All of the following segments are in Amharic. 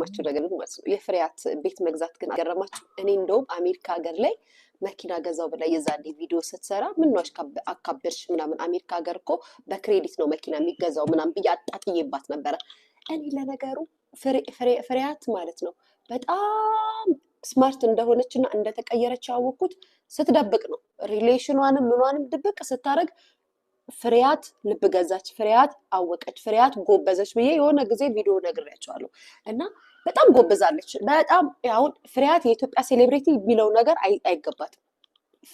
ማችሁ ነገር ማለት ነው የፍሬያት ቤት መግዛት ግን አገረማችሁ እኔ እንደውም አሜሪካ ሀገር ላይ መኪና ገዛው ብላ የዛኔ ቪዲዮ ስትሰራ ምን ነው አካበርሽ ምናምን አሜሪካ ሀገር እኮ በክሬዲት ነው መኪና የሚገዛው ምናምን ብዬ አጣጥዬባት ነበረ እኔ ለነገሩ ፍሬያት ማለት ነው በጣም ስማርት እንደሆነችና እንደተቀየረች ያወቅኩት ስትደብቅ ነው ሪሌሽኗንም ምኗንም ድብቅ ስታረግ ፍሬያት ልብ ገዛች ፍሬያት አወቀች ፍሬያት ጎበዘች ብዬ የሆነ ጊዜ ቪዲዮ ነግሬያቸዋለሁ እና በጣም ጎበዛለች በጣም አሁን ፍሬያት የኢትዮጵያ ሴሌብሪቲ የሚለው ነገር አይገባትም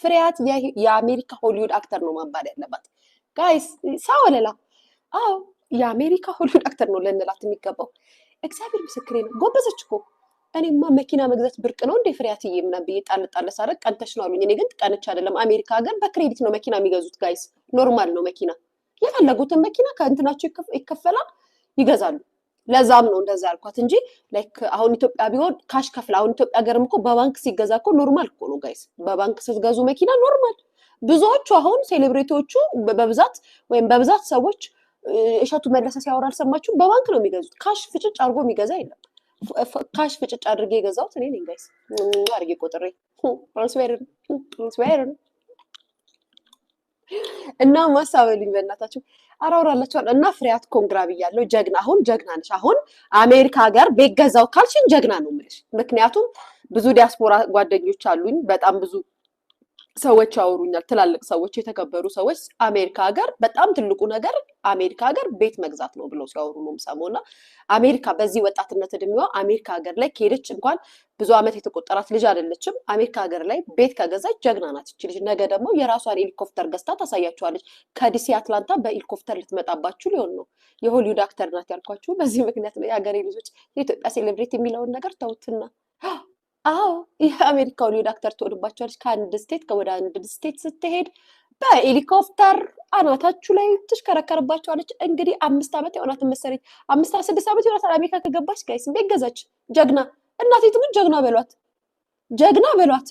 ፍሬያት የአሜሪካ ሆሊውድ አክተር ነው ማባል ያለባት ጋይስ ሳወለላ አዎ የአሜሪካ ሆሊውድ አክተር ነው ልንላት የሚገባው እግዚአብሔር ምስክሬ ነው ጎበዘች እኮ እኔማ መኪና መግዛት ብርቅ ነው እንደ ፍሬያትዬ ምናምን ብዬ ጣል ሳረግ ቀንተሽ ነው አሉኝ እኔ ግን ቀንቻ አይደለም አሜሪካ ሀገር በክሬዲት ነው መኪና የሚገዙት ጋይስ ኖርማል ነው መኪና የፈለጉትን መኪና ከእንትናቸው ይከፈላል ይገዛሉ ለዛም ነው እንደዛ ያልኳት እንጂ ላይክ አሁን ኢትዮጵያ ቢሆን ካሽ ከፍላ አሁን ኢትዮጵያ ሀገርም እኮ በባንክ ሲገዛ እኮ ኖርማል እኮ ነው ጋይስ በባንክ ስትገዙ መኪና ኖርማል ብዙዎቹ አሁን ሴሌብሪቲዎቹ በብዛት ወይም በብዛት ሰዎች እሸቱ መለሰ ሲያወራ አልሰማችሁም በባንክ ነው የሚገዙት ካሽ ፍጭጭ አድርጎ የሚገዛ የለም ካሽ ፍጭጭ አድርጌ የገዛሁት እኔ ነኝ ጋይስ አድርጌ ቆጥሬ ትራንስፌር እና ማሳበልኝ በእናታችሁ አራውራላችኋል እና ፍሬያት ኮንግራ ብያለሁ ጀግና አሁን ጀግና ነሽ አሁን አሜሪካ ሀገር ቤት ገዛው ካልሽን ጀግና ነው የምልሽ ምክንያቱም ብዙ ዲያስፖራ ጓደኞች አሉኝ በጣም ብዙ ሰዎች ያወሩኛል ትላልቅ ሰዎች የተከበሩ ሰዎች አሜሪካ ሀገር በጣም ትልቁ ነገር አሜሪካ ሀገር ቤት መግዛት ነው ብለው ሲያወሩ ነው የምሰማውና አሜሪካ በዚህ ወጣትነት እድሜዋ አሜሪካ ሀገር ላይ ከሄደች እንኳን ብዙ አመት የተቆጠራት ልጅ አይደለችም አሜሪካ ሀገር ላይ ቤት ከገዛች ጀግና ናት እቺ ልጅ ነገ ደግሞ የራሷን ሄሊኮፕተር ገዝታ ታሳያችኋለች ከዲሲ አትላንታ በሄሊኮፕተር ልትመጣባችሁ ሊሆን ነው የሆሊውድ አክተር ናት ያልኳችሁ በዚህ ምክንያት ነው የሀገሬ ልጆች የኢትዮጵያ ሴሌብሪቲ የሚለውን ነገር ተውትና አዎ የአሜሪካ ሆሊውድ አክተር ትወድባቸዋለች ከአንድ ስቴት ወደ አንድ ስቴት ስትሄድ በሄሊኮፕተር አናታችሁ ላይ ትሽከረከርባቸዋለች እንግዲህ 5 አመት የሆናት መሰለኝ 6 አመት የሆናት አሜሪካ ከገባች ጋይስ ቤት ገዛች ጀግና እናቴቱ ግን ጀግና በሏት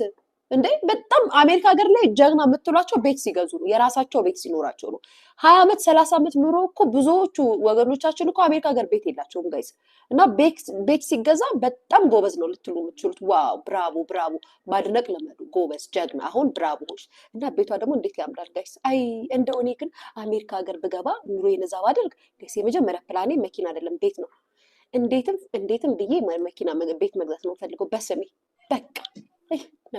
እንዴ በጣም አሜሪካ ሀገር ላይ ጀግና የምትሏቸው ቤት ሲገዙ ነው የራሳቸው ቤት ሲኖራቸው ነው 20 አመት 30 አመት ኑሮ እኮ ብዙዎቹ ወገኖቻችን እኮ አሜሪካ ሀገር ቤት የላቸውም ጋይስ እና ቤት ሲገዛ በጣም ጎበዝ ነው ልትሉ የምትችሉት ዋው ብራቮ ማድነቅ ለመዱ ጎበዝ ጀግና አሁን ብራቮ ሆሽ እና ቤቷ ደግሞ እንዴት ያምራል ጋይስ አይ እንደው እኔ ግን አሜሪካ ሀገር ብገባ ኑሮ የነዛው አድርግ ጋይስ የመጀመሪያ ፕላኔ መኪና አይደለም ቤት ነው እንዴትም ብዬ መኪና ቤት መግዛት ነው ፈልገው በስሜ በቃ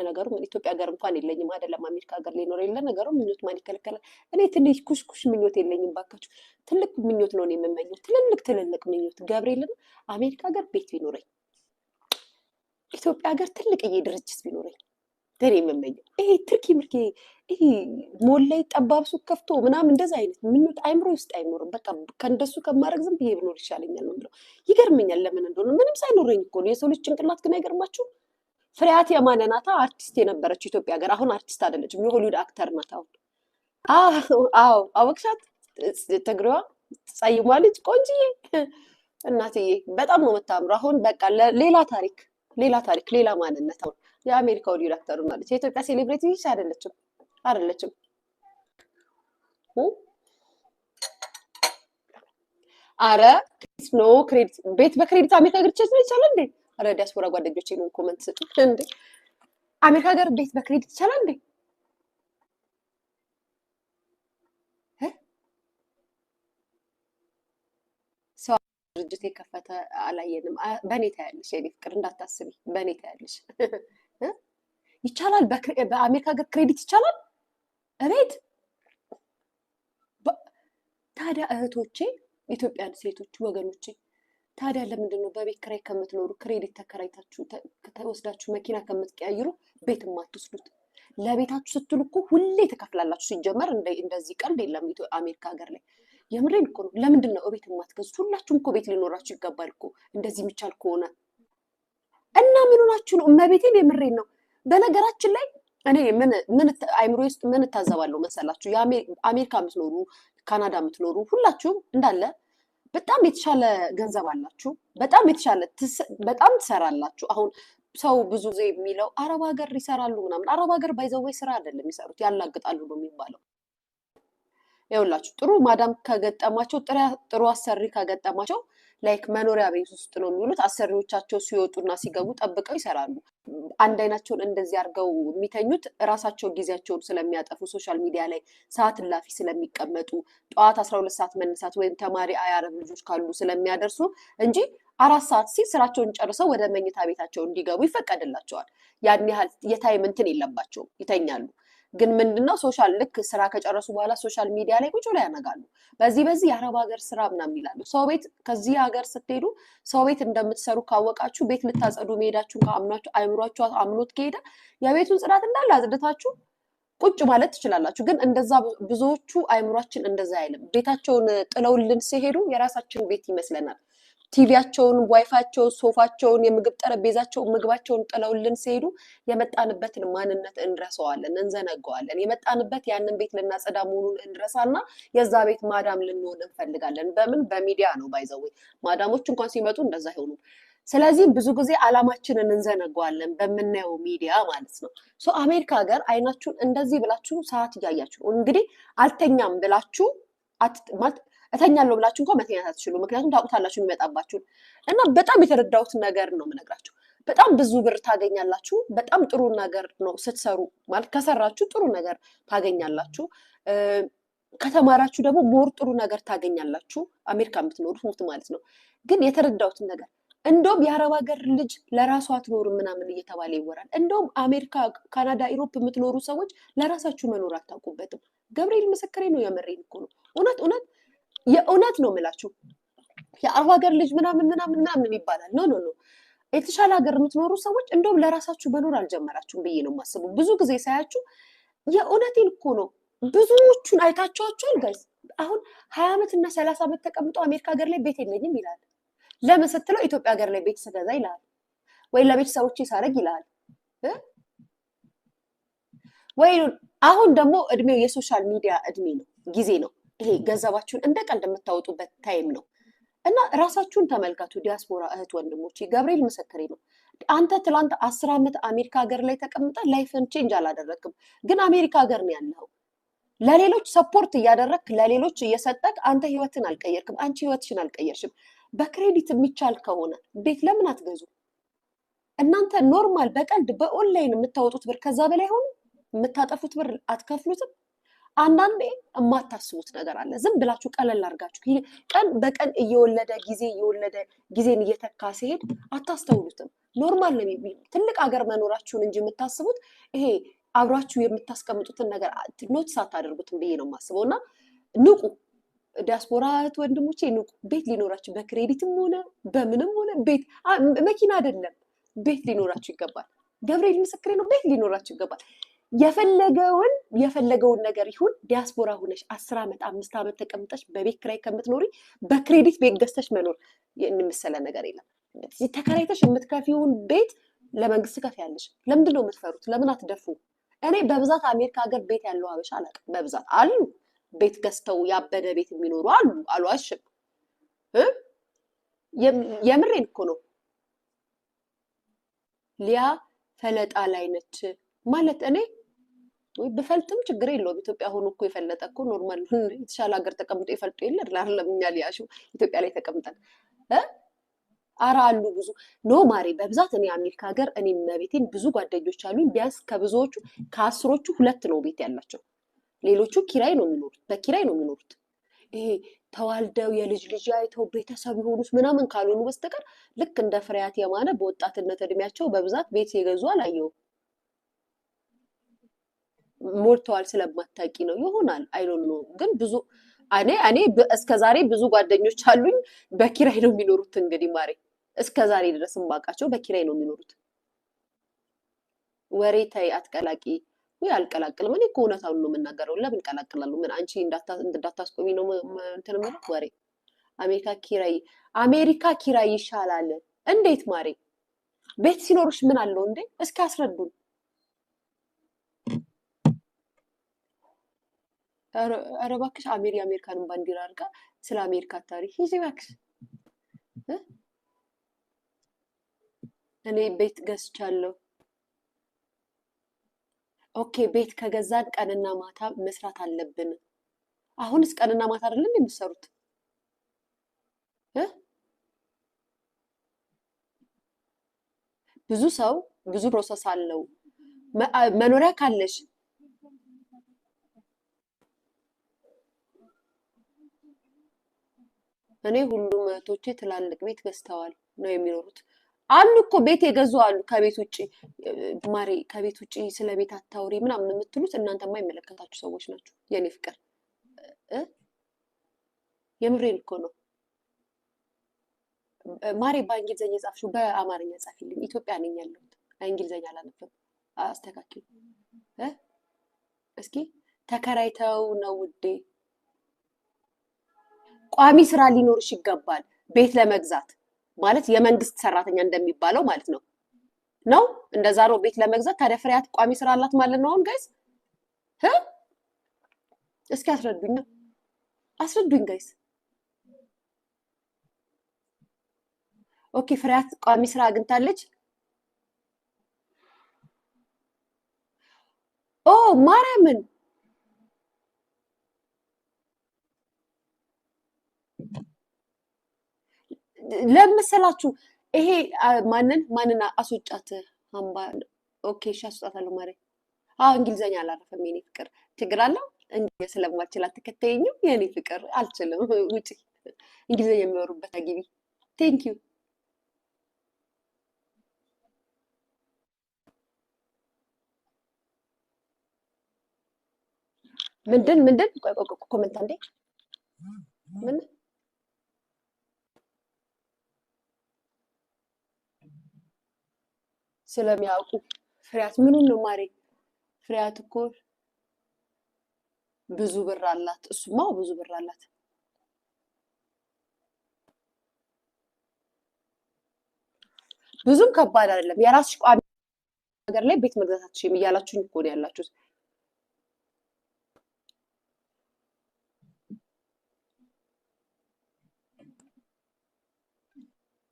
ነገሩ ምን ኢትዮጵያ ሀገር እንኳን የለኝም አይደለም አሜሪካ ሀገር ሊኖር የለ ነገሩ ምኞት ማን ይከለከላል እኔ ትንሽ ኩሽኩሽ ምኞት የለኝም ባካችሁ ትልቅ ምኞት ነው የምመኘው ትልልቅ ምኞት ገብርኤልን አሜሪካ ሀገር ቤት ቢኖረኝ ኢትዮጵያ ሀገር ትልቅዬ ድርጅት ቢኖረኝ ደሬ የምመኘው ይሄ ትርኪ ምርኪ ይሄ ሞል ላይ ጠባብ ሱቅ ከፍቶ ምናምን እንደዛ አይነት ምኞት አይምሮ ውስጥ አይኖርም በቃ ከእንደሱ ከማድረግ ዝም ብዬ ብኖር ይሻለኛል ነው የምለው ይገርመኛል ለምን እንደሆነ ምንም ሳይኖረኝ እኮ ነው የሰው ልጅ ጭንቅላት ግን አይገርማችሁ ፍሬያት የማነ ናታ አርቲስት የነበረች ኢትዮጵያ ሀገር አሁን አርቲስት አይደለችም የሆሊውድ አክተር ናት አሁን አዎ አወቅሻት ትግሬዋ ጸይሟ ልጅ ቆንጂዬ እናትዬ በጣም ነው የምታምረው አሁን በቃ ሌላ ታሪክ ሌላ ማንነት አሁን የአሜሪካ ሆሊውድ አክተር ማለት የኢትዮጵያ ሴሌብሪቲ አይደለችም አረ ኖ ክሬዲት ቤት በክሬዲት አሜሪካ ሀገር ነው ይቻላል እንዴ አረ ዲያስፖራ ጓደኞቼ ነው ኮሜንት ስጡ እንዴ አሜሪካ ሀገር ቤት በክሬዲት ይቻላል እንዴ ሰው ድርጅት የከፈተ አላየንም በኔ ታያለሽ የኔ ፍቅር እንዳታስቢ በኔ ታያለሽ ይቻላል በአሜሪካ ሀገር ክሬዲት ይቻላል እቤት ታዲያ እህቶቼ ኢትዮጵያን ሴቶች ወገኖቼ ታዲያ ለምንድን ነው በቤት ኪራይ ከምትኖሩ ክሬዲት ተከራይታችሁ ተወስዳችሁ መኪና ከምትቀያይሩ ቤት የማትወስዱት ለቤታችሁ ስትሉ እኮ ሁሌ ተከፍላላችሁ ሲጀመር እንደዚህ ቀልድ የለም አሜሪካ ሀገር ላይ የምሬን እኮ ነው ለምንድን ነው ቤት የማትገዙት ሁላችሁም እኮ ቤት ሊኖራችሁ ይገባል እኮ እንደዚህ የሚቻል ከሆነ እና ምን ሆናችሁ ነው እመቤቴን የምሬን ነው በነገራችን ላይ እኔ ምን አይምሮ ውስጥ ምን ታዘባለሁ መሰላችሁ የአሜሪካ የምትኖሩ ካናዳ የምትኖሩ ሁላችሁም እንዳለ በጣም የተሻለ ገንዘብ አላችሁ በጣም ትሰራላችሁ አሁን ሰው ብዙ ጊዜ የሚለው አረብ ሀገር ይሰራሉ ምናምን አረብ ሀገር ባይዘወይ ስራ አይደለም የሚሰሩት ያላግጣሉ ነው የሚባለው ይኸውላችሁ ጥሩ ማዳም ከገጠማቸው ጥሩ አሰሪ ከገጠማቸው ላይክ መኖሪያ ቤት ውስጥ ነው የሚውሉት። አሰሪዎቻቸው ሲወጡና ሲገቡ ጠብቀው ይሰራሉ። አንድ አይናቸውን እንደዚህ አድርገው የሚተኙት ራሳቸው ጊዜያቸውን ስለሚያጠፉ ሶሻል ሚዲያ ላይ ሰዓት እላፊ ስለሚቀመጡ ጠዋት 12 ሰዓት መነሳት ወይም ተማሪ አያረብ ልጆች ካሉ ስለሚያደርሱ እንጂ 4 ሰዓት ሲል ስራቸውን ጨርሰው ወደ መኝታ ቤታቸው እንዲገቡ ይፈቀድላቸዋል። ያን ያህል የታይም እንትን የለባቸውም፣ ይተኛሉ። ግን ምንድነው ሶሻል ልክ ስራ ከጨረሱ በኋላ ሶሻል ሚዲያ ላይ ቁጭ ላይ ያነጋሉ። በዚህ የአረብ ሀገር ስራ ምናምን ይላሉ። ሰው ቤት ከዚህ ሀገር ስትሄዱ ሰው ቤት እንደምትሰሩ ካወቃችሁ ቤት ልታጸዱ መሄዳችሁን ከአምናችሁ አይምሯችሁ አምኖት ከሄደ የቤቱን ጽዳት እንዳለ አጽድታችሁ ቁጭ ማለት ትችላላችሁ። ግን እንደዛ ብዙዎቹ አይምሯችን እንደዛ አይልም። ቤታቸውን ጥለውልን ሲሄዱ የራሳችን ቤት ይመስለናል። ቲቪያቸውን፣ ዋይፋቸውን፣ ሶፋቸውን፣ የምግብ ጠረጴዛቸውን፣ ምግባቸውን ጥለውልን ሲሄዱ የመጣንበትን ማንነት እንረሳዋለን፣ እንዘነገዋለን። የመጣንበት ያንን ቤት ልናጸዳ መሆኑን እንረሳና የዛ ቤት ማዳም ልንሆን እንፈልጋለን። በምን በሚዲያ ነው ባይዘው ማዳሞች እንኳን ሲመጡ እንደዛ አይሆኑም። ስለዚህ ብዙ ጊዜ አላማችንን እንዘነገዋለን በምናየው ሚዲያ ማለት ነው። አሜሪካ ሀገር አይናችሁን እንደዚህ ብላችሁ ሰዓት እያያችሁ ነው። እንግዲህ አልተኛም ብላችሁ እተኛለሁ ብላችሁ እንኳን መተኛት አትችሉ። ምክንያቱም ታውቁታላችሁ የሚመጣባችሁን እና በጣም የተረዳሁት ነገር ነው የምነግራችሁ። በጣም ብዙ ብር ታገኛላችሁ። በጣም ጥሩ ነገር ነው ስትሰሩ ማለት ከሰራችሁ ጥሩ ነገር ታገኛላችሁ። ከተማራችሁ ደግሞ ሞር ጥሩ ነገር ታገኛላችሁ። አሜሪካ የምትኖሩት ማለት ነው። ግን የተረዳሁትን ነገር እንደውም የአረብ ሀገር ልጅ ለራሷ አትኖርም ምናምን እየተባለ ይወራል። እንደውም አሜሪካ፣ ካናዳ፣ ኢሮፕ የምትኖሩ ሰዎች ለራሳችሁ መኖር አታውቁበትም። ገብርኤል ምስክሬ ነው። የመሬን እኮ ነው። እውነት የእውነት ነው የምላችሁ። የአረብ ሀገር ልጅ ምናምን ይባላል። ኖ የተሻለ ሀገር የምትኖሩ ሰዎች እንደውም ለራሳችሁ መኖር አልጀመራችሁም ብዬ ነው የማስበው። ብዙ ጊዜ ሳያችሁ የእውነቴን እኮ ነው። ብዙዎቹን አይታችኋቸዋል ጋይስ። አሁን 20 ዓመት እና 30 ዓመት ተቀምጦ አሜሪካ ሀገር ላይ ቤት የለኝም ይላል። ለምን ስትለው ኢትዮጵያ ሀገር ላይ ቤት ስገዛ ይላል፣ ወይ ለቤተሰቦቼ ሳረግ ይላል። ወይ አሁን ደግሞ እድሜው የሶሻል ሚዲያ እድሜ ነው፣ ጊዜ ነው። ይሄ ገንዘባችሁን እንደ ቀልድ የምታወጡበት ታይም ነው። እና ራሳችሁን ተመልከቱ ዲያስፖራ እህት ወንድሞቼ፣ ገብርኤል ምስክሬ ነው። አንተ ትላንት 10 ዓመት አሜሪካ ሀገር ላይ ተቀምጠ ላይፍን ቼንጅ አላደረግም፣ ግን አሜሪካ ሀገር ነው ያለው። ለሌሎች ሰፖርት እያደረግክ ለሌሎች እየሰጠክ አንተ ህይወትን አልቀየርክም፣ አንቺ ህይወትሽን አልቀየርሽም። በክሬዲት የሚቻል ከሆነ ቤት ለምን አትገዙ? እናንተ ኖርማል በቀልድ በኦንላይን የምታወጡት ብር ከዛ በላይ ሆነ፣ የምታጠፉት ብር አትከፍሉትም? አንዳንዴ የማታስቡት ነገር አለ። ዝም ብላችሁ ቀለል አድርጋችሁ ቀን በቀን እየወለደ ጊዜን እየተካ ሲሄድ አታስተውሉትም። ኖርማል ነው። ትልቅ ሀገር መኖራችሁን እንጂ የምታስቡት ይሄ አብራችሁ የምታስቀምጡትን ነገር ኖቲስ አታደርጉትም ብዬ ነው የማስበው። እና ንቁ ዲያስፖራ እህት ወንድሞቼ፣ ንቁ። ቤት ሊኖራችሁ በክሬዲትም ሆነ በምንም ሆነ ቤት መኪና አይደለም ቤት ሊኖራችሁ ይገባል። ገብርኤል ምስክሬ ነው። ቤት ሊኖራችሁ ይገባል። የፈለገውን ነገር ይሁን። ዲያስፖራ ሆነሽ 10 ዓመት 5 ዓመት ተቀምጠሽ በቤት ክራይ ከምትኖሪ በክሬዲት ቤት ገዝተሽ መኖር የምመሰለ ነገር የለም። ተከራይተሽ የምትከፊውን ቤት ለመንግስት ከፍያለሽ። ለምንድን ነው የምትፈሩት? ለምን አትደፉ? እኔ በብዛት አሜሪካ ሀገር ቤት ያለው ሀበሻ አላውቅም። በብዛት አሉ ቤት ገዝተው ያበደ ቤት የሚኖሩ አሉ። አልዋሽም። የምሬን እኮ ነው። ሊያ ፈለጣ ላይ ነች ማለት እኔ ወይ በፈልጥም ችግር የለውም። ኢትዮጵያ ሆኖ እኮ የፈለጠ እኮ ኖርማል ነው። የተሻለ ሀገር ተቀምጦ የፈልጡ የለ አይደለም። እኛ ሊያሹ ኢትዮጵያ ላይ ተቀምጠን ኧረ አሉ ብዙ ኖ ማሬ። በብዛት እኔ አሜሪካ ሀገር እኔ መቤቴን ብዙ ጓደኞች አሉኝ። ቢያንስ ከብዙዎቹ ከ10ዎቹ 2 ነው ቤት ያላቸው። ሌሎቹ ኪራይ ነው የሚኖሩት፣ በኪራይ ነው የሚኖሩት። ይሄ ተዋልደው የልጅ አይተው ቤተሰብ የሆኑት ምናምን ካልሆኑ በስተቀር ልክ እንደ ፍሬያት የማነ በወጣትነት እድሜያቸው በብዛት ቤት የገዙ አላየሁም። ሞልተዋል ስለማታውቂ ነው ይሆናል። አይዶንት ኖ። ግን ብዙ እኔ እስከዛሬ ብዙ ጓደኞች አሉኝ በኪራይ ነው የሚኖሩት። እንግዲህ ማሬ እስከዛሬ ድረስ የማውቃቸው በኪራይ ነው የሚኖሩት። ወሬ ተይ አትቀላቂ። ወይ አልቀላቅልም። እኔ እኮ እውነታውን ነው የምናገረው። ለምን ቀላቅላለሁ? ምን አንቺ እንዳታስቆሚ ነው እንትን የምለው ወሬ። አሜሪካ ኪራይ ይሻላል። እንዴት ማሬ? ቤት ሲኖርሽ ምን አለው እንዴ? እስኪ አስረዱን። ኧረ እባክሽ የአሜሪካንን ባንዲራ አድርጋ ስለ አሜሪካ ታሪክ ሂጂ እባክሽ። እኔ ቤት ገዝቻለሁ። ኦኬ ቤት ከገዛን ቀንና ማታ መስራት አለብን። አሁንስ ቀንና ማታ አይደለም የምትሰሩት? ብዙ ሰው ብዙ ፕሮሰስ አለው። መኖሪያ ካለሽ እኔ ሁሉም እህቶቼ ትላልቅ ቤት ገዝተዋል ነው የሚኖሩት። አሉ እኮ ቤት የገዙ አሉ። ከቤት ውጪ ማሬ፣ ከቤት ውጪ ስለ ቤት አታውሪ ምናምን የምትሉት እናንተ የማይመለከታችሁ ሰዎች ናችሁ። የኔ ፍቅር የምሬን እኮ ነው ማሬ። በእንግሊዝኛ ጻፍሽው በአማርኛ ጻፊልኝ። ኢትዮጵያ ነኝ ያለሁት፣ እንግሊዝኛ አላነብም። አስተካክል እስኪ። ተከራይተው ነው ውዴ። ቋሚ ስራ ሊኖርሽ ይገባል ቤት ለመግዛት ማለት የመንግስት ሰራተኛ እንደሚባለው ማለት ነው። ነው እንደዛ ነው ቤት ለመግዛት። ታዲያ ፍሬያት ቋሚ ስራ አላት ማለት ነው። አሁን ጋይስ እስኪ አስረዱኝ ጋይስ። ኦኬ ፍሬያት ቋሚ ስራ አግኝታለች። ኦ ማርያምን ለምሰላችሁ ይሄ ማንን አስወጫት? አምባ ኦኬ እሺ አስወጣታለሁ ማርያም። እንግሊዘኛ አላረፈም የኔ ፍቅር። ችግር አለው እንግሊዘኛ ስለማልችል አትከተይኝም የኔ ፍቅር። አልችልም። ውጪ እንግሊዘኛ የሚወሩበት አግቢ። ቴንክ ዩ። ምንድን ኮመንት አንዴ ምን ስለሚያውቁ ፍሬያት ምኑን ነው ማሬ? ፍሬያት እኮ ብዙ ብር አላት። እሱማ ብዙ ብር አላት። ብዙም ከባድ አይደለም። የራስሽ ቋሚ ነገር ላይ ቤት መግዛት አትችይም እያላችሁኝ እኮ ነው ያላችሁት።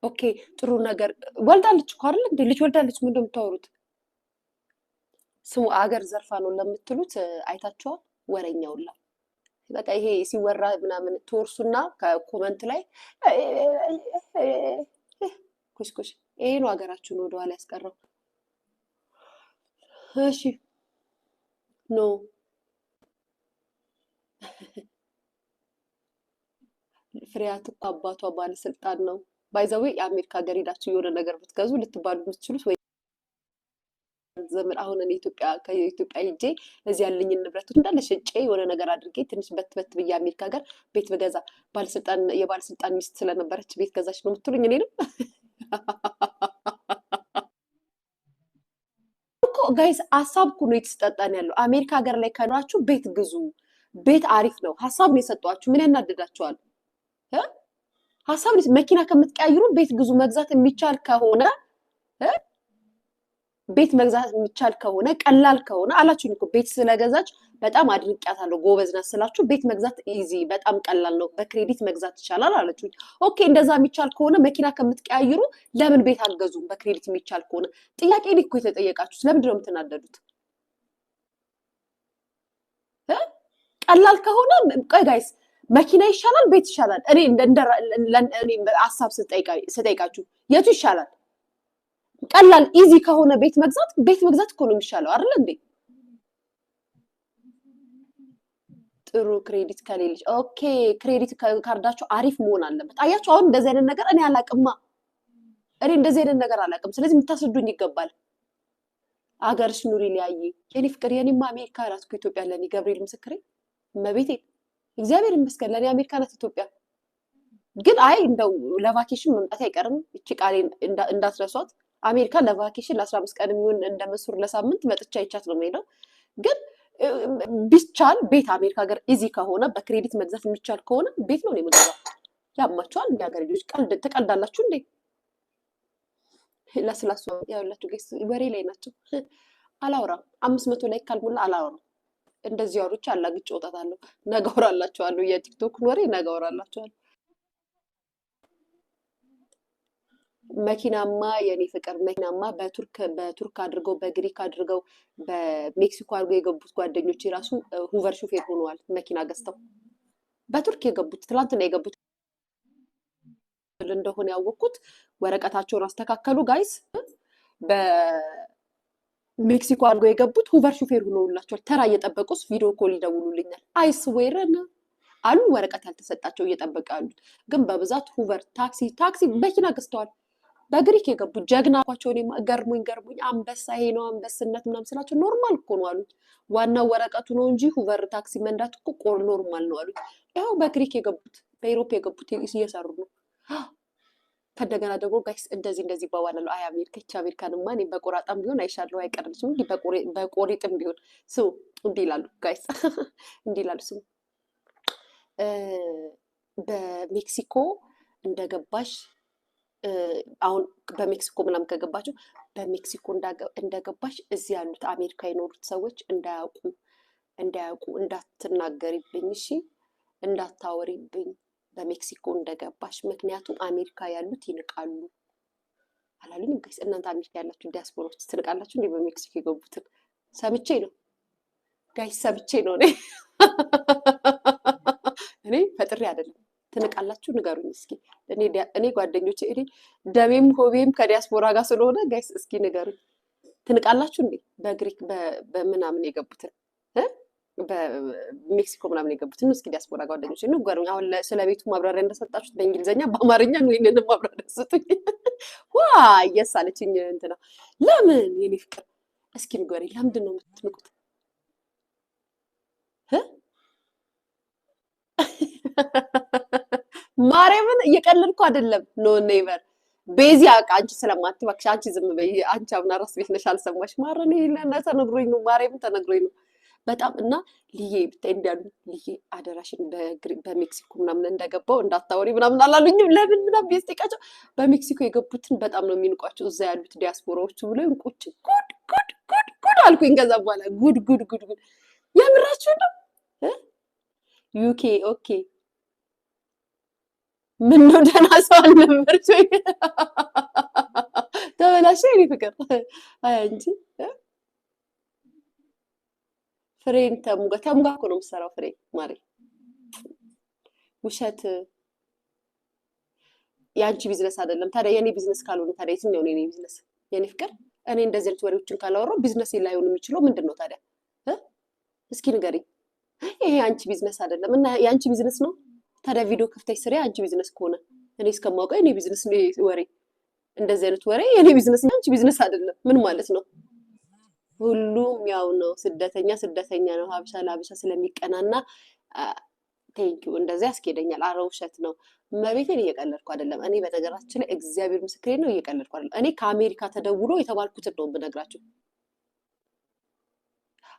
ኦኬ ጥሩ ነገር ወልዳለች እኮ አይደል እንዴ? ልጅ ወልዳለች። ምን እንደምታወሩት ስሙ አገር ዘርፋ ነው ለምትሉት አይታችኋል። ወረኛውላ በቃ ይሄ ሲወራ ምናምን ትወርሱና ከኮመንት ላይ ኩሽኩሽ። ይሄ ነው ሀገራችሁን ወደኋላ ያስቀረው። እሺ ኖ ፍሬያት እኮ አባቷ ባለስልጣን ነው። ባይዘዌ የአሜሪካ ሀገር ሄዳችሁ የሆነ ነገር ብትገዙ ልትባሉ የምትችሉት ወይ ዘመን አሁን እኔ ከኢትዮጵያ ሄጄ እዚህ ያለኝን ንብረቶች እንዳለ ሸጬ የሆነ ነገር አድርጌ ትንሽ በት ብዬ አሜሪካ ሀገር ቤት ብገዛ የባለስልጣን ሚስት ስለነበረች ቤት ገዛች ነው የምትሉኝ? እኔንም እኮ ጋይስ ሀሳብ እኮ ነው የተሰጠን ያለው። አሜሪካ ሀገር ላይ ከኖራችሁ ቤት ግዙ፣ ቤት አሪፍ ነው። ሀሳብ ነው የሰጧችሁ። ምን ያናድዳችኋል? ሀሳብ መኪና ከምትቀያይሩ ቤት ግዙ። መግዛት የሚቻል ከሆነ ቤት መግዛት የሚቻል ከሆነ ቀላል ከሆነ አላችሁኝ እኮ ቤት ስለገዛች በጣም አድንቂያታለሁ ጎበዝ ናት ስላችሁ ቤት መግዛት ኢዚ በጣም ቀላል ነው፣ በክሬዲት መግዛት ይቻላል አላችሁኝ። ኦኬ እንደዛ የሚቻል ከሆነ መኪና ከምትቀያይሩ ለምን ቤት አልገዙም? በክሬዲት የሚቻል ከሆነ ጥያቄ እኮ የተጠየቃችሁት። ለምንድን ነው የምትናደዱት? ቀላል ከሆነ ቆይ ጋይስ መኪና ይሻላል ቤት ይሻላል? እኔ ሀሳብ ስጠይቃችሁ የቱ ይሻላል? ቀላል ኢዚ ከሆነ ቤት መግዛት እኮ ነው የሚሻለው አይደል እንዴ? ጥሩ ክሬዲት ከሌለሽ ኦኬ ክሬዲት ካርዳችሁ አሪፍ መሆን አለበት። አያችሁ አሁን እንደዚህ አይነት ነገር እኔ አላቅማ። እኔ እንደዚህ አይነት ነገር አላቅም። ስለዚህ የምታስረዱኝ ይገባል። አገርሽ ኑሪ ሊያየ የኔ ፍቅር። የኔማ አሜሪካ ናት እኮ ኢትዮጵያ ለኔ ገብርኤል ምስክሬ መቤቴ እግዚአብሔር ይመስገን ለኔ አሜሪካ ናት ኢትዮጵያ። ግን አይ እንደው ለቫኬሽን መምጣት አይቀርም። እቺ ቃሌ እንዳትረሷት። አሜሪካ ለቫኬሽን ለ15 ቀን የሚሆን እንደ መስር ለሳምንት መጥቻ ይቻት ነው የምሄደው። ግን ቢቻል ቤት አሜሪካ ሀገር ኢዚ ከሆነ በክሬዲት መግዛት የሚቻል ከሆነ ቤት ነው የምገዛው። ያማቸዋል እንደ ሀገር ልጆች ትቀልዳላችሁ እንዴ? ለስላሱ ያላችሁ ጌስ ወሬ ላይ ናቸው። አላወራም 500 ላይ ካልሞላ አላወራም። እንደዚህ አውሮች አላግጭ ወጣታለሁ። ነገ አወራላችኋለሁ። የቲክቶክ ወሬ ነገ አወራላችኋለሁ። መኪናማ የኔ ፍቅር መኪናማ በቱርክ አድርገው በግሪክ አድርገው በሜክሲኮ አድርገው የገቡት ጓደኞች የራሱ ሁቨር ሹፌር ሆነዋል። መኪና ገዝተው በቱርክ የገቡት ትላንትና የገቡት እንደሆነ ያወቅኩት። ወረቀታቸውን አስተካከሉ ጋይስ። በሜክሲኮ አድርገው የገቡት ሁቨር ሹፌር ሆነውላቸዋል። ተራ እየጠበቁስ ቪዲዮ ኮል ይደውሉልኛል። አይስዌርን አሉ ወረቀት ያልተሰጣቸው እየጠበቁ ያሉት ግን በብዛት ሁቨር ታክሲ መኪና ገዝተዋል። በግሪክ የገቡት ጀግና ኳቸው። እኔማ ገርሞኝ አንበሳ ይሄ ነው አንበስነት ምናምን ስላቸው ኖርማል እኮ ነው አሉት። ዋናው ወረቀቱ ነው እንጂ ሁቨር ታክሲ መንዳት እኮ ኖርማል ነው አሉት። ያው በግሪክ የገቡት በኢሮፕ የገቡት እየሰሩ ነው። ከእንደገና ደግሞ ጋይስ እንደዚህ ይባባላሉ። አይ አሜሪካ ይቺ አሜሪካንማ እኔ በቆራጣም ቢሆን አይሻለሁ አይቀርልሽም እንዲህ በቆሪጥም ቢሆን ስሙ እንዲህ ይላሉ ጋይስ እንዲህ ይላሉ ስሙ በሜክሲኮ እንደገባሽ አሁን በሜክሲኮ ምናምን ከገባችሁ በሜክሲኮ እንደገባሽ እዚህ ያሉት አሜሪካ የኖሩት ሰዎች እንዳያውቁ እንዳትናገሪብኝ፣ እሺ እንዳታወሪብኝ በሜክሲኮ እንደገባሽ፣ ምክንያቱም አሜሪካ ያሉት ይንቃሉ አላሉኝ ጋይስ? እናንተ አሜሪካ ያላችሁ ዲያስፖራዎች ትንቃላችሁ እንዴ? በሜክሲኮ የገቡትን ሰምቼ ነው ጋይስ፣ ሰምቼ ነው እኔ ፈጥሬ አይደለም። ትንቃላችሁ? ንገሩኝ እስኪ። እኔ ጓደኞቼ ደሜም ሆቤም ከዲያስፖራ ጋር ስለሆነ ጋይስ እስኪ ንገሩኝ። ትንቃላችሁ እንዴ? በግሪክ በምናምን የገቡትን በሜክሲኮ ምናምን የገቡትን እስኪ ዲያስፖራ ጓደኞቼ ንገሩኝ። አሁን ስለ ቤቱ ማብራሪያ እንደሰጣችሁት በእንግሊዝኛ በአማርኛ ነው ይሄንን ማብራሪያ ስጡኝ። ዋ እየሳለችኝ እንትና ለምን የኔ ፍቅር እስኪ ንገሩኝ። ለምንድን ነው የምትንቁት? ማርያምን እየቀለድኩ አይደለም። ኖ ኔቨር ቤዚ አንቺ ስለማትባክሽ አንቺ ዝም በይ። አንቺ አሁን አራስ ቤት ነሽ አልሰማሽ? ማረኔ ተነግሮኝ ነው ማርያምን ተነግሮኝ ነው በጣም እና ልዬ ብታይ እንዲያሉ ልዬ አደራሽን በሜክሲኮ ምናምን እንደገባው እንዳታወሪ ምናምን አላሉኝም። ለምን ምናምን ቢስጠይቃቸው በሜክሲኮ የገቡትን በጣም ነው የሚንቋቸው እዛ ያሉት ዲያስፖራዎቹ ብሎ እንቁጭ ጉድ አልኩኝ። ከዛ በኋላ ጉድ የምራችሁ ነው ዩኬ ኦኬ ምን ነው ደህና ሰው አልነበርሽ ወይ? ተበላሽ የኔ ፍቅር። አይ እንጂ ፍሬን ተሙጋ እኮ ነው የምትሰራው። ፍሬ ማሪ ውሸት የአንቺ ቢዝነስ አይደለም። ታዲያ የኔ ቢዝነስ ካልሆነ ታዲያ የትኛው ነው የኔ ቢዝነስ? የኔ ፍቅር እኔ እንደዚህ አይነት ወሬዎችን ካላወራሁ ቢዝነስ ላይሆን የሚችለው ምንድን ነው ታዲያ? እስኪ ንገሪኝ። ይሄ የአንቺ ቢዝነስ አይደለም እና የአንቺ ቢዝነስ ነው ታዲያ ቪዲዮ ከፍተሽ ስሪ። አንቺ ቢዝነስ ከሆነ እኔ እስከማውቀው የኔ ቢዝነስ ነው ወሬ። እንደዚህ አይነት ወሬ የኔ ቢዝነስ ነው፣ አንቺ ቢዝነስ አይደለም። ምን ማለት ነው? ሁሉም ያው ነው። ስደተኛ ነው። ሀበሻ ለሀበሻ ስለሚቀናና ቴንኪው እንደዚህ ያስኬደኛል። አረ ውሸት ነው። መቤቴን እየቀለድኩ አይደለም። እኔ በነገራችን ላይ እግዚአብሔር ምስክሬ ነው፣ እየቀለድኩ አይደለም። እኔ ከአሜሪካ ተደውሎ የተባልኩትን ነው የምነግራችሁ።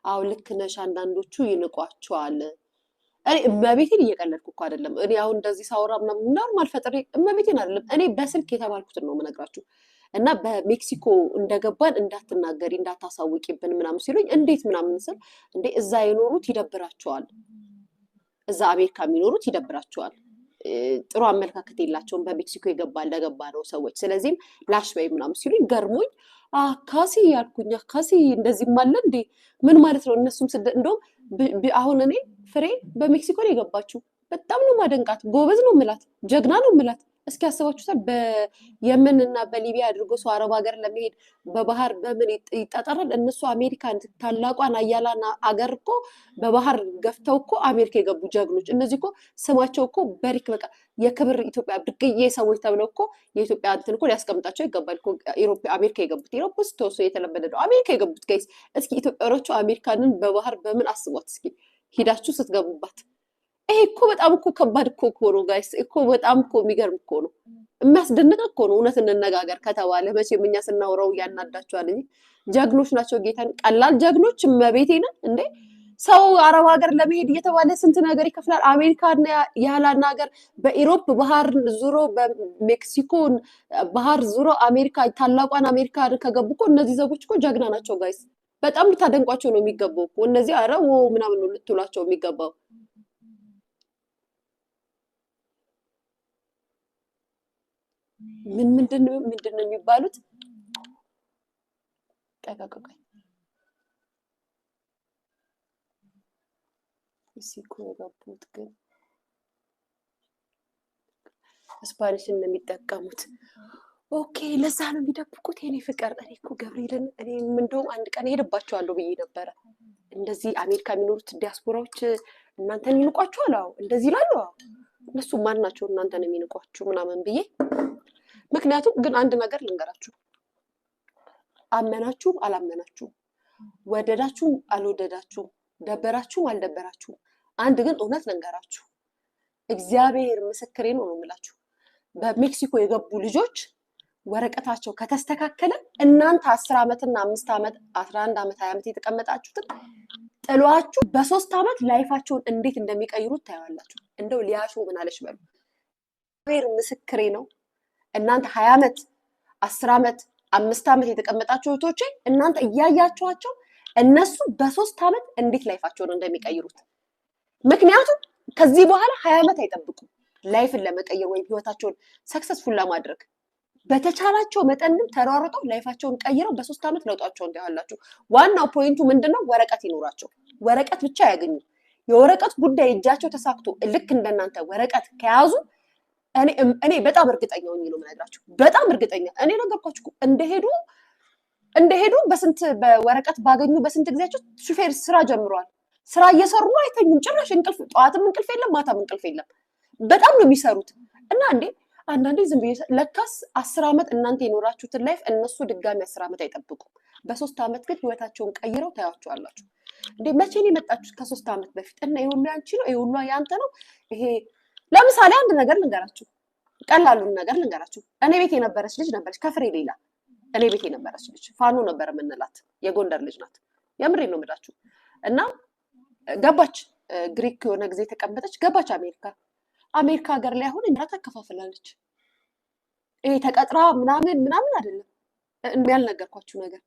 አሁን ልክ ነሽ። አንዳንዶቹ ይንቋቸዋል። እኔ እመቤቴን እየቀለድኩ እኮ አይደለም። እኔ አሁን እንደዚህ ሳወራ ምናምን ኖርማል ፈጥሬ እመቤቴን አይደለም። እኔ በስልክ የተባልኩትን ነው የምነግራችሁ። እና በሜክሲኮ እንደገባን እንዳትናገሪ እንዳታሳውቂብን ምናምን ሲሉኝ እንዴት ምናምን ስል እንዴ እዛ የኖሩት ይደብራቸዋል፣ እዛ አሜሪካ የሚኖሩት ይደብራቸዋል። ጥሩ አመለካከት የላቸውም በሜክሲኮ እንደገባ ነው ሰዎች። ስለዚህም ላሽ በይ ምናምን ሲሉኝ ገርሞኝ አካሲ ያልኩኝ። አካሲ እንደዚህም አለ እንዴ? ምን ማለት ነው? እነሱም ስደት እንደውም አሁን እኔ ፍሬ በሜክሲኮ ነው የገባችው። በጣም ነው ማደንቃት። ጎበዝ ነው ምላት፣ ጀግና ነው ምላት። እስኪ ያስባችሁታል? በየመን እና በሊቢያ አድርጎ ሰው አረብ ሀገር ለመሄድ በባህር በምን ይጣጣራል? እነሱ አሜሪካን ታላቋን አያላን አገር እኮ በባህር ገፍተው እኮ አሜሪካ የገቡ ጀግኖች። እነዚህ እኮ ስማቸው እኮ በሪክ በቃ የክብር ኢትዮጵያ ብርቅዬ ሰዎች ተብለው እኮ የኢትዮጵያ እንትን እኮ ሊያስቀምጣቸው ይገባል እኮ። አሜሪካ የገቡት ኢሮፕ ውስጥ ተወሶ የተለመደ ነው። አሜሪካ የገቡት ጋይስ፣ እስኪ ኢትዮጵያኖቹ አሜሪካንን በባህር በምን አስቧት እስኪ ሂዳችሁ ስትገቡባት። ይሄ እኮ በጣም እኮ ከባድ እኮ ነው ጋይስ፣ እኮ በጣም እኮ የሚገርም እኮ ነው፣ የሚያስደንቅ እኮ ነው። እውነት እንነጋገር ከተባለ መቼም እኛ ስናወራው እያናዳቸዋል እንጂ ጀግኖች ናቸው። ጌታን ቀላል ጀግኖች መቤቴን እንዴ! ሰው አረብ ሀገር ለመሄድ እየተባለ ስንት ነገር ይከፍላል። አሜሪካና ያላና ሀገር በኢሮፕ ባህር ዙሮ በሜክሲኮን ባህር ዙሮ አሜሪካ ታላቋን አሜሪካ ከገቡ እኮ እነዚህ ሰዎች እኮ ጀግና ናቸው ጋይስ። በጣም ልታደንቋቸው ነው የሚገባው እኮ እነዚህ። አረ ምናምን ነው ልትሏቸው የሚገባው። ምንድን ነው የሚባሉት? ቀቀቀቀ ሜክሲኮ የገቡት ግን ስፓኒሽን ነው የሚጠቀሙት። ኦኬ ለዛ ነው የሚደብቁት። የኔ ፍቅር እኔ እኮ ገብርኤልን እኔ እንደውም አንድ ቀን እሄድባቸዋለሁ ብዬ ነበረ። እንደዚህ አሜሪካ የሚኖሩት ዲያስፖራዎች እናንተን ይንቋችኋል? አዎ እንደዚህ ይላሉ። አዎ እነሱ ማን ናቸው እናንተን የሚንቋችሁ ምናምን ብዬ። ምክንያቱም ግን አንድ ነገር ልንገራችሁ፣ አመናችሁም አላመናችሁም፣ ወደዳችሁም አልወደዳችሁም፣ ደበራችሁም አልደበራችሁም፣ አንድ ግን እውነት ልንገራችሁ፣ እግዚአብሔር ምስክሬ ነው የምላችሁ፣ በሜክሲኮ የገቡ ልጆች ወረቀታቸው ከተስተካከለ እናንተ 10 ዓመትና 5 ዓመት 11 ዓመት 20 ዓመት የተቀመጣችሁትን ጥሏችሁ በ3 ዓመት ላይፋቸውን እንዴት እንደሚቀይሩት ታያላችሁ። እንደው ሊያሹ ምን አለሽ በሉ። እግዚአብሔር ምስክሬ ነው። እናንተ 20 ዓመት 10 ዓመት 5 ዓመት የተቀመጣችሁ እህቶቼ እናንተ እያያችኋቸው እነሱ በ3 ዓመት እንዴት ላይፋቸውን እንደሚቀይሩት። ምክንያቱም ከዚህ በኋላ 20 ዓመት አይጠብቁም ላይፍን ለመቀየር ወይም ህይወታቸውን ሰክሰስፉል ለማድረግ። በተቻላቸው መጠንም ተሯሩጠው ላይፋቸውን ቀይረው በ3 ዓመት ለውጣቸው እንዲያላችሁ። ዋናው ፖይንቱ ምንድነው? ወረቀት ይኖራቸው። ወረቀት ብቻ ያገኙ። የወረቀት ጉዳይ እጃቸው ተሳክቶ ልክ እንደናንተ ወረቀት ከያዙ እኔ በጣም እርግጠኛ ሆኜ ነው የምነግራችሁ። በጣም እርግጠኛ እኔ ነገርኳችሁ። እንደሄዱ በወረቀት ባገኙ በስንት ጊዜያቸው ሹፌር ስራ ጀምረዋል። ስራ እየሰሩ ነው፣ አይተኙም ጭራሽ። እንቅልፍ ጠዋትም እንቅልፍ የለም ማታም እንቅልፍ የለም። በጣም ነው የሚሰሩት። እና አንዳንዴ ዝም ብዬ ለካስ 10 ዓመት እናንተ የኖራችሁትን ላይፍ እነሱ ድጋሚ 10 ዓመት አይጠብቁም። በ3 ዓመት ግን ህይወታቸውን ቀይረው ታያቸዋላችሁ። መቼ ነው የመጣችሁት? ከ3 ዓመት በፊት። እና ይሄ ሁሉ ያንቺ ነው፣ ይሄ ሁሉ ያንተ ነው። ይሄ ለምሳሌ አንድ ነገር ልንገራችሁ፣ ቀላሉን ነገር ልንገራችሁ። እኔ ቤት የነበረች ልጅ ነበረች ከፍሬ ሌላ። እኔ ቤት የነበረች ልጅ ፋኖ ነበር የምንላት፣ የጎንደር ልጅ ናት። የምሬ ነው የምላችሁ። እና ገባች ግሪክ የሆነ ጊዜ ተቀመጠች፣ ገባች አሜሪካ ሀገር ላይ አሁን እንጀራ ታከፋፍላለች። ይሄ ተቀጥራ ምናምን አይደለም። ያልነገርኳችሁ ነገር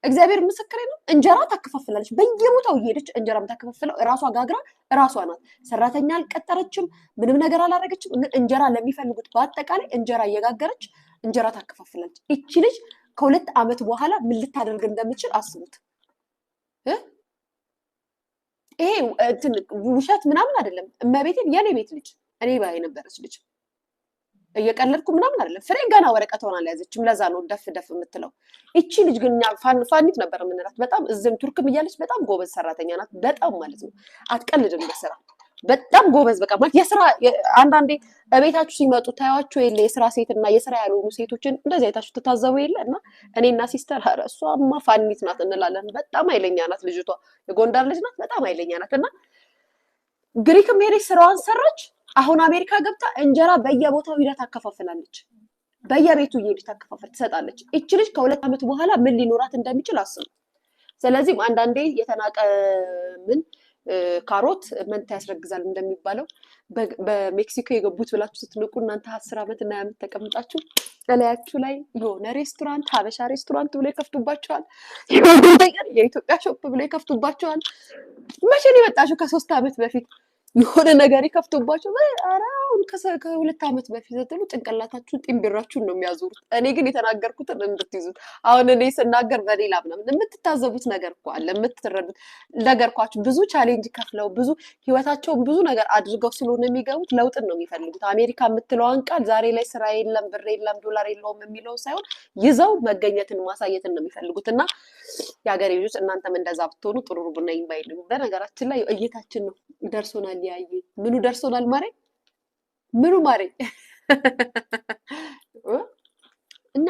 እግዚአብሔር ምስክሬ ነው። እንጀራ ታከፋፍላለች። በየቦታው እየሄደች እንጀራ የምታከፋፍለው እራሷ ጋግራ እራሷ ናት። ሰራተኛ አልቀጠረችም፣ ምንም ነገር አላደረገችም። ግን እንጀራ ለሚፈልጉት በአጠቃላይ እንጀራ እየጋገረች እንጀራ ታከፋፍላለች። ይቺ ልጅ ከ2 ዓመት በኋላ ምን ልታደርግ እንደምችል አስቡት። ይሄ ውሸት ምናምን አይደለም። እመቤቴን የኔ ቤት ልጅ እኔ ባይ ነበረች ልጅ። እየቀለድኩ ምናምን አይደለም። ፍሬ ገና ወረቀቷን አልያዘችም። ለዛ ነው ደፍ የምትለው። እቺ ልጅ ግን ፋኒት ነበር የምንላት። በጣም እዚህም ቱርክም እያለች በጣም ጎበዝ ሰራተኛ ናት። በጣም ማለት ነው። አትቀልድም በስራ በጣም ጎበዝ። በቃ ማለት የስራ አንዳንዴ በቤታችሁ ሲመጡ ታያችሁ የለ የስራ ሴትና የስራ ያልሆኑ ሴቶችን እንደዚህ አይታችሁ ተታዘቡ የለ። እና እኔና ሲስተር ኧረ እሷማ ፋኒት ናት እንላለን። በጣም ኃይለኛ ናት ልጅቷ። የጎንደር ልጅ ናት። በጣም ኃይለኛ ናት። እና ግሪክም ሄደች ስራዋን ሰራች። አሁን አሜሪካ ገብታ እንጀራ በየቦታው ሂዳ ታከፋፍላለች። በየቤቱ እየሄደች ታከፋፍል ትሰጣለች። እቺ ልጅ ከ2 ዓመት በኋላ ምን ሊኖራት እንደሚችል አስቡ። ስለዚህ አንዳንዴ የተናቀ ካሮት መንታ ያስረግዛል እንደሚባለው በሜክሲኮ የገቡት ብላችሁ ስትንቁ እናንተ 10 ዓመት እና 20 ዓመት ተቀምጣችሁ እላያችሁ ላይ የሆነ ሬስቶራንት ሀበሻ ሬስቶራንት ብሎ ይከፍቱባቸዋል። የኢትዮጵያ ሾፕ ብሎ ይከፍቱባቸዋል። መቼ ነው የመጣችሁ? ከ3 ዓመት በፊት የሆነ ነገር ይከፍቱባቸው። ኧረ አሁን ከ2 ዓመት በፊት ስትሉ ጭንቅላታችሁን ጢምቢራችሁን ነው የሚያዞሩት። እኔ ግን የተናገርኩትን እንድትይዙት። አሁን እኔ ስናገር በሌላ ምናምን የምትታዘቡት ነገር እኮ አለ፣ የምትረዱት ነገር እኳችሁ ብዙ ቻሌንጅ ከፍለው ብዙ ህይወታቸውን ብዙ ነገር አድርገው ስለሆነ የሚገቡት ለውጥን ነው የሚፈልጉት። አሜሪካ የምትለዋን ቃል ዛሬ ላይ ስራ የለም ብር የለም ዶላር የለውም የሚለው ሳይሆን ይዘው መገኘትን ማሳየትን ነው የሚፈልጉት። እና የሀገሬ ልጆች እናንተም እንደዛ ብትሆኑ ጥሩ ቡና ይባይል። በነገራችን ላይ እይታችን ነው ደርሶናል። ያየ ምኑ ደርሶናል? ምኑ ማሬ እኛ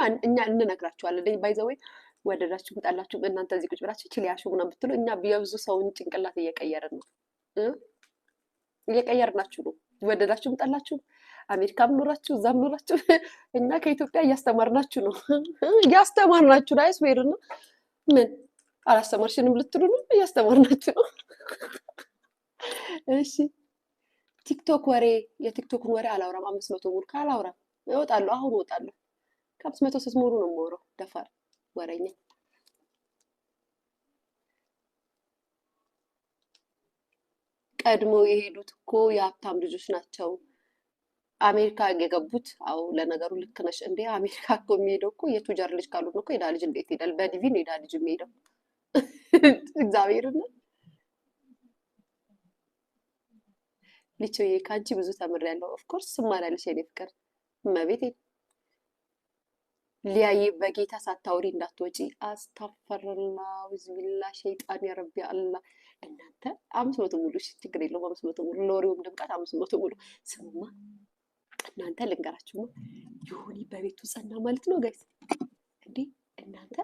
እንነግራችኋለን። ባይዘወይ ወደዳችሁም ጠላችሁም እናንተ እዚህ ቁጭ ብላችሁ ችል ያሹ ምናምን ብትሉ እኛ የብዙ ሰውን ጭንቅላት እየቀየርን ነው፣ እየቀየርናችሁ ነው። ወደዳችሁም ጠላችሁም አሜሪካም ኖራችሁ እዛም ኖራችሁ እኛ ከኢትዮጵያ እያስተማርናችሁ ነው፣ እያስተማርናችሁ ነው። አይስዌር ነው። ምን አላስተማርሽንም ልትሉ ነው? እያስተማርናችሁ ነው። እሺ ቲክቶክ ወሬ የቲክቶክን ወሬ አላውራም። 500 ሙሉ ካላውራም እወጣለሁ። አሁን እወጣለሁ። ከ500 ስትሞሉ ነው የምወራው። ደፋር ወሬኛ። ቀድሞ የሄዱት እኮ የሀብታም ልጆች ናቸው አሜሪካ የገቡት። አዎ ለነገሩ ልክ ነሽ። እንዴ አሜሪካ እኮ የሚሄደው እኮ የቱጃር ልጅ ካልሆነ እኮ የዳ ልጅ እንዴት ይሄዳል? በዲቪ ነው የዳ ልጅ የሚሄደው። እግዚአብሔርን ልጆዬ ከአንቺ ብዙ ተምሬያለሁ። ኦፍኮርስ ትማሪያለሽ የኔ ፍቅር እመቤቴ። ሊያይ በጌታ ሳታውሪ እንዳትወጪ። አስተፈርላ ቢዝሚላ ሸይጣን ያረቢ አላ። እናንተ 500 ሙሉ እሺ፣ ችግር የለውም 500 ሙሉ፣ ለወሬውም ድምቀት 500 ሙሉ። ስሙማ እናንተ ልንገራችሁማ፣ ዮኒ በቤቱ ጸና ማለት ነው ጋይስ። እንዴ እናንተ